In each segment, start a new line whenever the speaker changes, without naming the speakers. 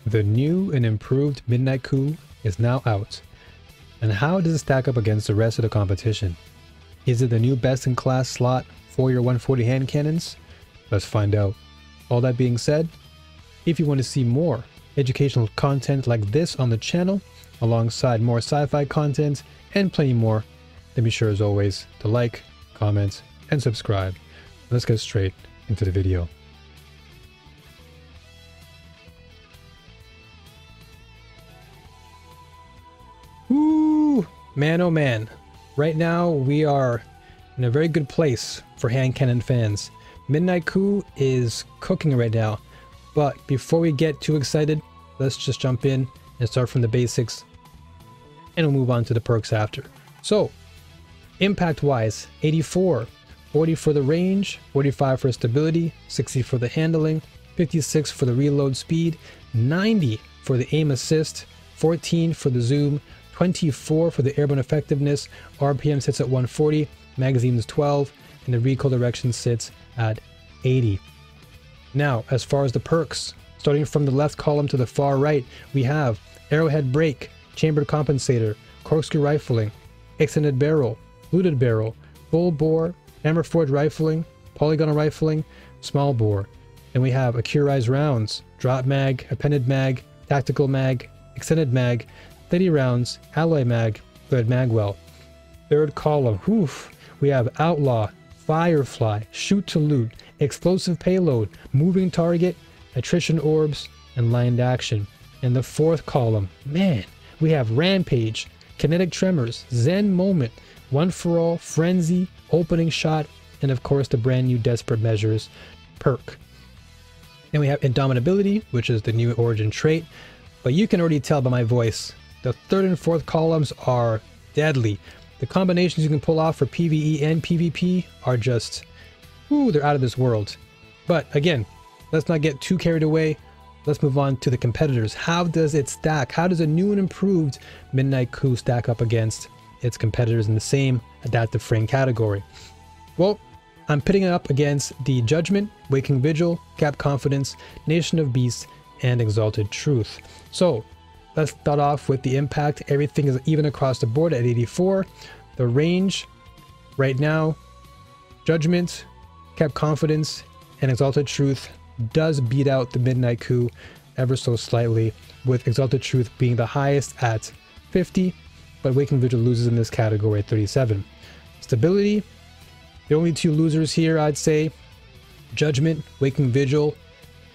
The new and improved Midnight Coup is now out. And how does it stack up against the rest of the competition? Is it the new best-in-class slot for your 140 hand cannons? Let's find out. All that being said, if you want to see more educational content like this on the channel, alongside more sci-fi content and plenty more, then be sure as always to like, comment, and subscribe. Let's get straight into the video. Ooh, man oh man. Right now we are in a very good place for hand cannon fans. Midnight Coup is cooking right now, but before we get too excited, let's just jump in and start from the basics, and we'll move on to the perks after. So, impact wise, 84, 40 for the range, 45 for stability, 60 for the handling, 56 for the reload speed, 90 for the aim assist, 14 for the zoom, 24 for the airborne effectiveness, RPM sits at 140, magazine is 12, and the recoil direction sits at 80. Now, as far as the perks, starting from the left column to the far right, we have arrowhead brake, chambered compensator, corkscrew rifling, extended barrel, fluted barrel, full bore, hammer forged rifling, polygonal rifling, small bore. Then we have accurized rounds, drop mag, appended mag, tactical mag, extended mag, 30 rounds, alloy mag, thread magwell. Third column, we have outlaw, firefly, shoot to loot, explosive payload, moving target, attrition orbs, and lined action. In the fourth column, man, we have rampage, kinetic tremors, zen moment, one for all, frenzy, opening shot, and of course the brand new desperate measures perk. Then we have indomitability, which is the new origin trait, but you can already tell by my voice, the third and fourth columns are deadly. The combinations you can pull off for PvE and PvP are just, they're out of this world. But again, let's not get too carried away. Let's move on to the competitors. How does it stack? How does a new and improved Midnight Coup stack up against its competitors in the same adaptive frame category? Well, I'm pitting it up against the Judgment, Waking Vigil, Cap Confidence, Nation of Beasts, and Exalted Truth. So let's start off with the impact. Everything is even across the board at 84. The range right now, Judgment, Cap Confidence, and Exalted Truth does beat out the Midnight Coup ever so slightly, with Exalted Truth being the highest at 50, but Waking Vigil loses in this category at 37. Stability, the only two losers here, I'd say, Judgment, Waking Vigil,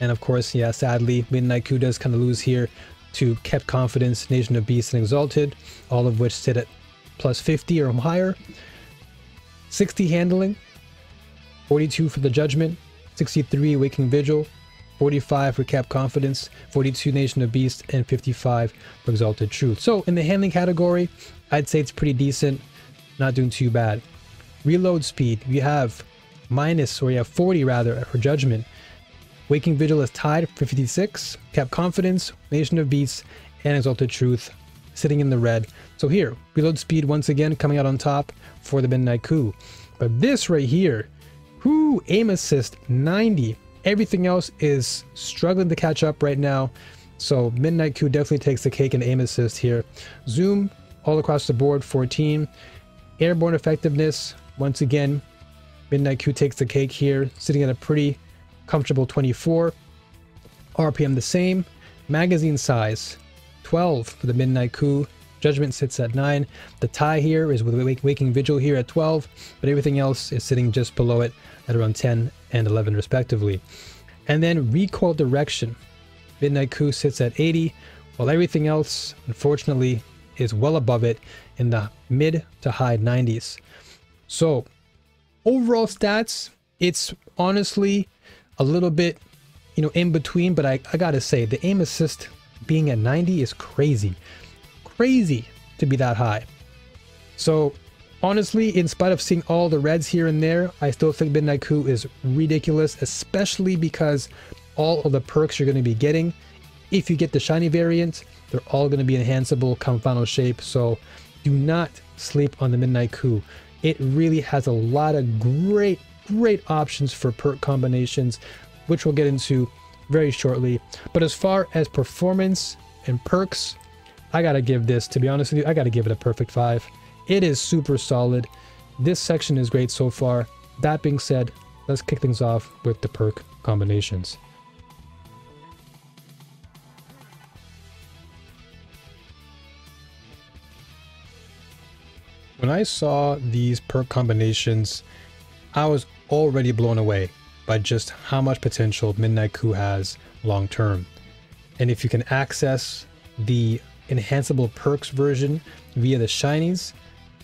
and of course, yeah, sadly, Midnight Coup does kind of lose here to Kept Confidence, Nation of Beasts, and Exalted, all of which sit at plus 50 or higher. 60 handling, 42 for the Judgment, 63 Waking Vigil, 45 for Cap Confidence, 42 Nation of Beasts, and 55 for Exalted Truth. So in the handling category, I'd say it's pretty decent, not doing too bad. Reload speed, you have 40 rather for Judgment. Waking Vigil is tied for 56, Cap Confidence, Nation of Beasts, and Exalted Truth sitting in the red. So here, reload speed once again coming out on top for the Midnight Coup. But this right here, aim assist 90. Everything else is struggling to catch up right now. So Midnight Coup definitely takes the cake in aim assist here. Zoom all across the board, 14. Airborne effectiveness, once again, Midnight Coup takes the cake here, sitting at a pretty comfortable 24. RPM the same. Magazine size 12 for the Midnight Coup. Judgment sits at 9. The tie here is with Waking Vigil here at 12, but everything else is sitting just below it at around 10 and 11 respectively. And then recoil direction, Midnight Coup sits at 80, while everything else unfortunately is well above it in the mid to high 90s. So overall stats, it's honestly a little bit, in between, but I gotta say the aim assist being at 90 is crazy to be that high. So honestly, in spite of seeing all the reds here and there, I still think Midnight Coup is ridiculous, especially because all of the perks you're going to be getting, if you get the shiny variant, they're all going to be enhanceable come final shape. So do not sleep on the Midnight Coup. It really has a lot of great options for perk combinations, which we'll get into very shortly. But as far as performance and perks, I gotta give this, to be honest with you, I gotta give it a perfect 5. It is super solid. This section is great so far. That being said, let's kick things off with the perk combinations. When I saw these perk combinations, I was already blown away by just how much potential Midnight Coup has long term. And if you can access the enhanceable perks version via the shinies,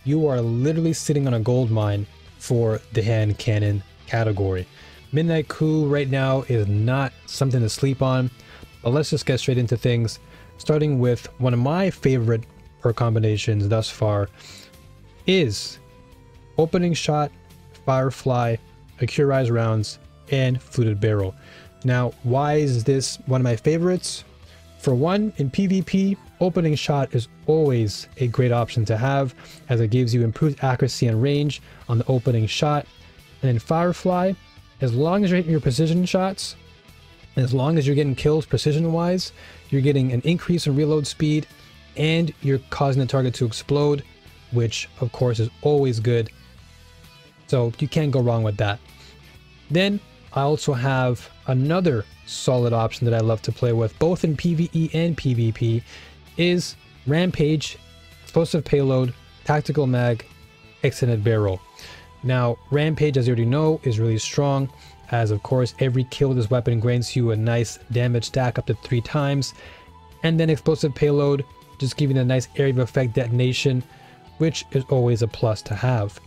you are literally sitting on a gold mine for the hand cannon category. Midnight Coup right now is not something to sleep on, but let's just get straight into things, starting with one of my favorite perk combinations thus far is opening shot, firefly, accurized rounds, and fluted barrel. Now, why is this one of my favorites? For one, in PvP, opening shot is always a great option to have, as it gives you improved accuracy and range on the opening shot. And then firefly, as long as you're hitting your precision shots, and as long as you're getting kills precision wise, you're getting an increase in reload speed, and you're causing the target to explode, which of course is always good. So you can't go wrong with that. Then I also have another solid option that I love to play with, both in PvE and PvP, is Rampage, Explosive Payload, Tactical Mag, Extended Barrel. Now, Rampage, as you already know, is really strong, as of course every kill with this weapon grants you a nice damage stack up to 3 times. And then Explosive Payload, just giving a nice area of effect detonation, which is always a plus to have.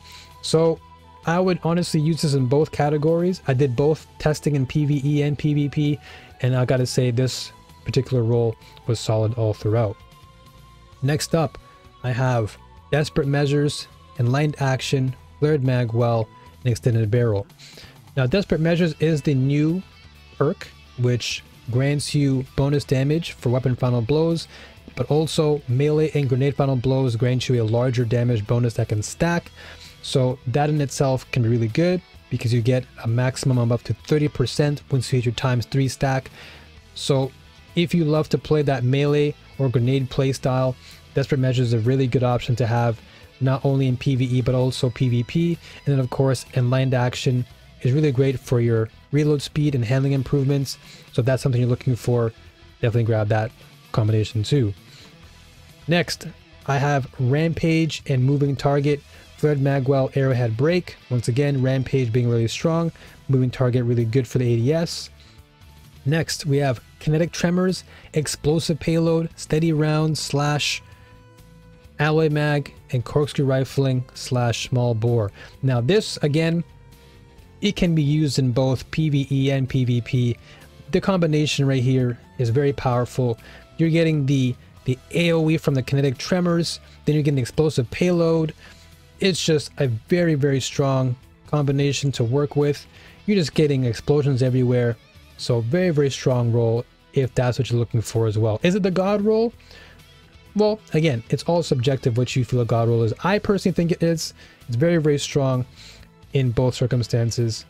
So I would honestly use this in both categories. I did both testing in PvE and PvP, and I gotta say this particular role was solid all throughout. Next up, I have Desperate Measures, Enlightened Action, Flared Magwell, and Extended Barrel. Now, Desperate Measures is the new perk, which grants you bonus damage for weapon final blows, but also melee and grenade final blows grant you a larger damage bonus that can stack. So that in itself can be really good, because you get a maximum of up to 30% once you hit your ×3 stack. So if you love to play that melee or grenade playstyle, Desperate Measures is a really good option to have, not only in PvE but also PvP. And then of course, Enlightened Action is really great for your reload speed and handling improvements. So if that's something you're looking for, definitely grab that combination too. Next, I have Rampage and Moving Target, Flared Magwell, Arrowhead Break. Once again, Rampage being really strong, Moving Target really good for the ADS. Next, we have Kinetic Tremors, Explosive Payload, Steady Rounds / Alloy Mag, and Corkscrew Rifling / Small Bore. Now this, again, it can be used in both PvE and PvP. The combination right here is very powerful. You're getting the AoE from the Kinetic Tremors, then you're getting the Explosive Payload. It's just a very, very strong combination to work with. You're just getting explosions everywhere. So very, very strong roll if that's what you're looking for as well. Is it the God roll? Well, again, it's all subjective what you feel a God roll is. I personally think it is. It's very, very strong in both circumstances.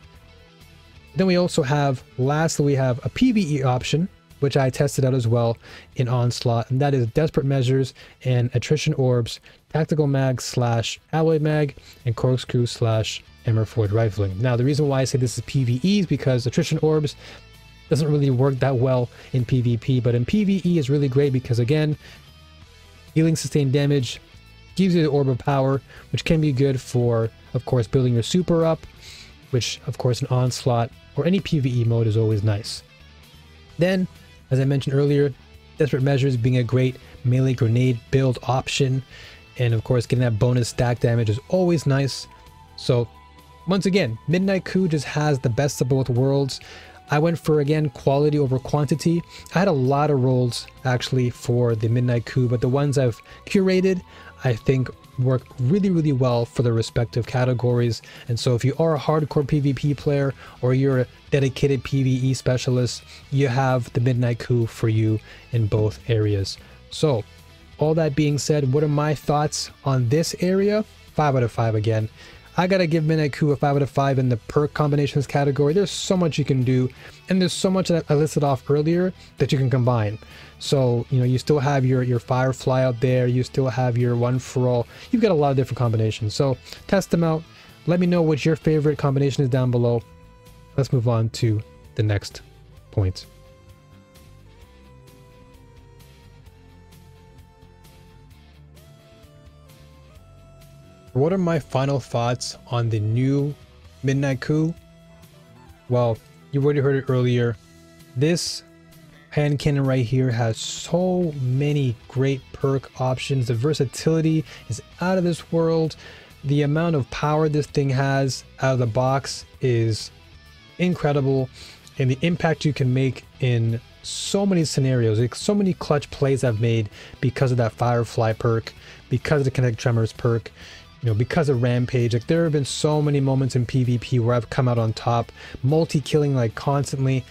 Then we also have, lastly, we have a PvE option, which I tested out as well in Onslaught, and that is Desperate Measures and Attrition Orbs, Tactical Mag / Alloy Mag, and Corkscrew / Hammerforged Rifling. Now, the reason why I say this is PvE is because Attrition Orbs doesn't really work that well in PvP, but in PvE is really great because, again, healing sustained damage, gives you the Orb of Power, which can be good for, of course, building your super up, which, of course, in Onslaught or any PvE mode is always nice. Then, as I mentioned earlier, Desperate Measures being a great melee grenade build option, and of course getting that bonus stack damage is always nice. So once again, Midnight Coup just has the best of both worlds. I went for, again, quality over quantity. I had a lot of rolls actually for the Midnight Coup, but the ones I've curated I think work really, really well for their respective categories. And so if you are a hardcore PvP player or you're a dedicated PvE specialist, you have the Midnight Coup for you in both areas. So all that being said, what are my thoughts on this area? 5 out of 5 again. I gotta give Midnight Coup a 5 out of 5 in the perk combinations category. There's so much you can do, and there's so much that I listed off earlier that you can combine. So, you know, you still have your Firefly out there, you still have your One For All. You've got a lot of different combinations. So test them out. Let me know what your favorite combination is down below. Let's move on to the next point. What are my final thoughts on the new Midnight Coup? Well, you already heard it earlier. This hand cannon right here has so many great perk options. The versatility is out of this world. The amount of power this thing has out of the box is incredible, and the impact you can make in so many scenarios, like so many clutch plays I've made because of that Firefly perk, because of the Kinetic Tremors perk, you know, because of Rampage. Like, there have been so many moments in PvP where I've come out on top, multi-killing like constantly,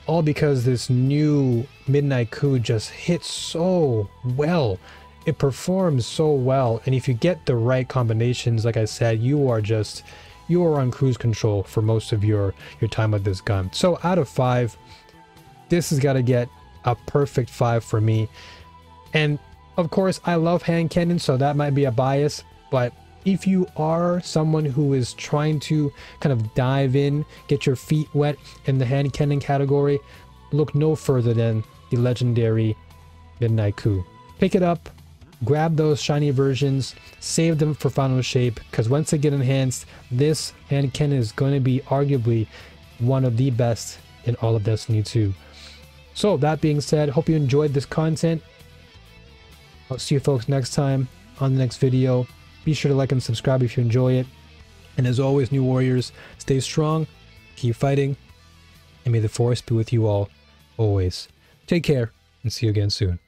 all because this new Midnight Coup just hits so well. It performs so well, and if you get the right combinations, like I said, you are on cruise control for most of your time with this gun. So out of 5, this has got to get a perfect 5 for me. And of course, I love hand cannons, so that might be a bias, but if you are someone who is trying to kind of dive in, get your feet wet in the hand cannon category, look no further than the legendary Midnight Coup. Pick it up, grab those shiny versions, save them for final shape, because once they get enhanced, this hand cannon is going to be arguably one of the best in all of Destiny 2. So that being said, hope you enjoyed this content. I'll see you folks next time on the next video. Be sure to like and subscribe if you enjoy it. And as always, new warriors, stay strong, keep fighting, and may the force be with you all always. Take care, and see you again soon.